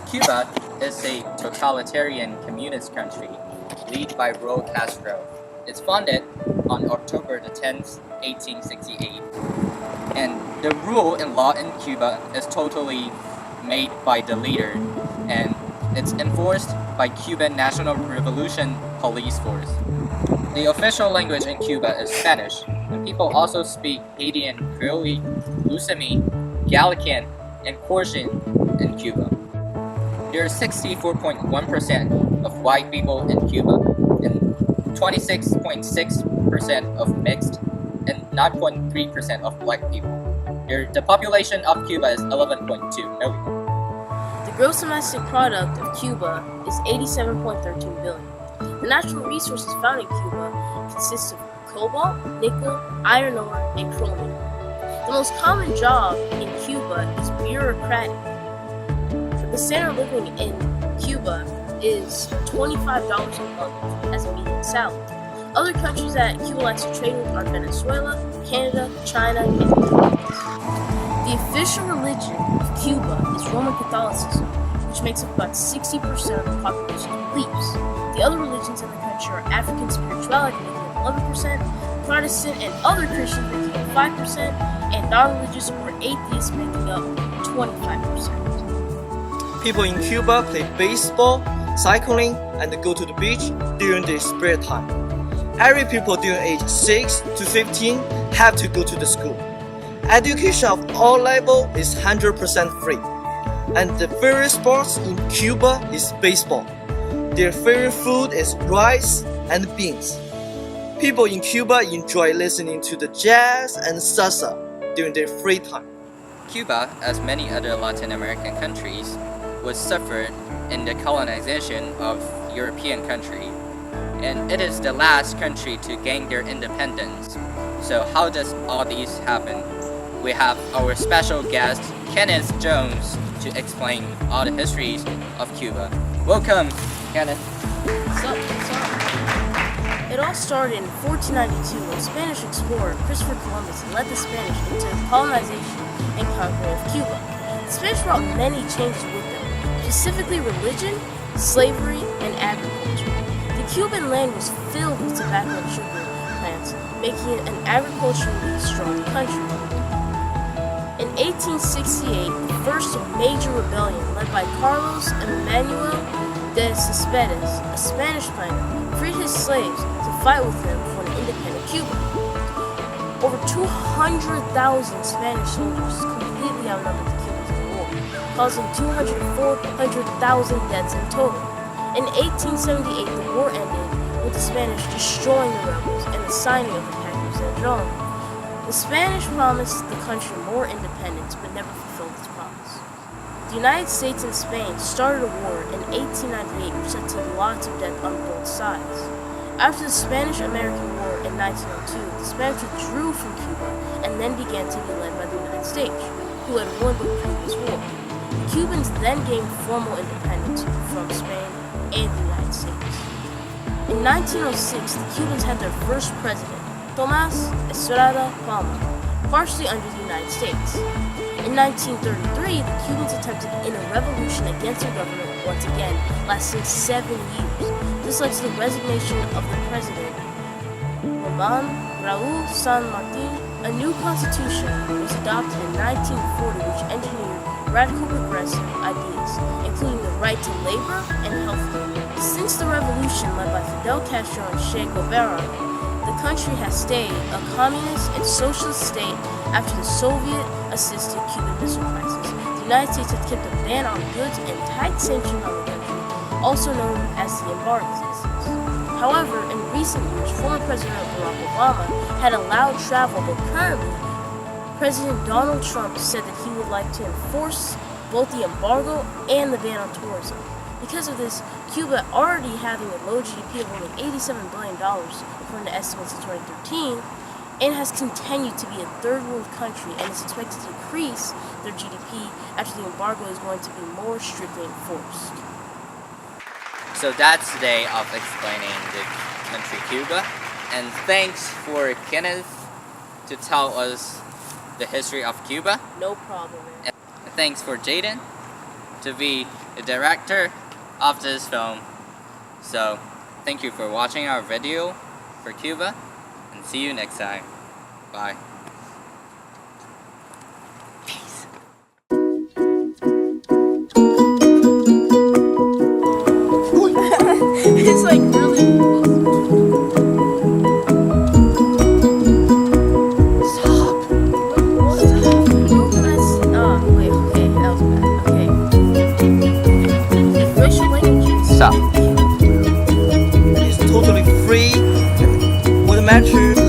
Cuba is a totalitarian communist country led by Raul Castro. It's founded on October the 10th, 1868. And the rule and law in Cuba is totally made by the leader, and it's enforced by Cuban National Revolution Police Force. The official language in Cuba is Spanish, and people also speak Haitian, Creole, Lusami, Galician, and Corsican in Cuba. There are 64.1% of white people in Cuba, and 26.6% of mixed, and 9.3% of black people. The population of Cuba is 11.2 million. The gross domestic product of Cuba is $87.13 billion. The natural resources found in Cuba consist of cobalt, nickel, iron ore, and chromium. The most common job in Cuba is bureaucratic. The standard of living in Cuba is $25 a month as a median salary. Other countries that Cuba likes to trade with are Venezuela, Canada, China, and the Philippines. The official religion of Cuba is Roman Catholicism, which makes up about 60% of the population's beliefs. The other religions in the country are African spirituality, making up 11%, Protestant and other Christians making up 5%, and non-religious or atheists making up 25%. People in Cuba play baseball, cycling, and go to the beach during their spare time. Every people during age 6 to 15 have to go to the school. Education of all levels is 100% free. And the favorite sports in Cuba is baseball. Their favorite food is rice and beans. People in Cuba enjoy listening to the jazz and salsa during their free time. Cuba, as many other Latin American countries, was suffered in the colonization of European country, and it is the last country to gain their independence. So how does all these happen? We have our special guest, Kenneth Jones, to explain all the histories of Cuba. Welcome, Kenneth. What's up? It all started in 1492 when Spanish explorer Christopher Columbus led the Spanish into colonization and conquering of Cuba. The Spanish brought many changes with them, specifically religion, slavery, and agriculture. The Cuban land was filled with tobacco and sugar plants, making it an agriculturally strong country. In 1868, the first major rebellion led by Carlos Emmanuel de Cespedes, a Spanish planter, freed his slaves to fight with him for an independent Cuba. Over 200,000 Spanish soldiers completely outnumbered the Cubans in the war, causing 200,000 to 400,000 deaths in total. In 1878, the war ended with the Spanish destroying the rebels and the signing of the Pact of San Juan. The Spanish promised the country more independence, but never fulfilled its promise. The United States and Spain started a war in 1898, which led to lots of death on both sides. After the Spanish-American War in 1902, the Spanish withdrew from Cuba and then began to be led by the United States, who had won the previous war. The Cubans then gained formal independence from Spain and the United States. In 1906, the Cubans had their first president, Tomás Estrada Palma, partially under the United States. In 1933, the Cubans attempted in a revolution against their government once again, lasting 7 years. This led to the resignation of the president, Ramon Raúl San Martín. A new constitution was adopted in 1940, which engineered radical progressive ideas, including the right to labor and healthcare. Since the revolution led by Fidel Castro and Che Guevara, the country has stayed a communist and socialist state after the Soviet-assisted Cuban Missile Crisis. The United States had kept a ban on goods and tight sanctions on the country, also known as the embargo systems. However, in recent years, former President Barack Obama had allowed travel, but currently, President Donald Trump said that he would like to enforce both the embargo and the ban on tourism. Because of this, Cuba, already having a low GDP of only $87 billion, according to estimates in 2013, and has continued to be a third world country and is expected to increase their GDP after the embargo is going to be more strictly enforced. So that's the day of explaining the country Cuba. And thanks for Kenneth to tell us the history of Cuba. No problem, man. And thanks for Jaden to be the director of this film. So, thank you for watching our video for Cuba, and see you next time. Bye. Peace. It's like really close. Stop. Wait, okay, that was bad. Okay. Official languages. Stop. It's totally free. What matters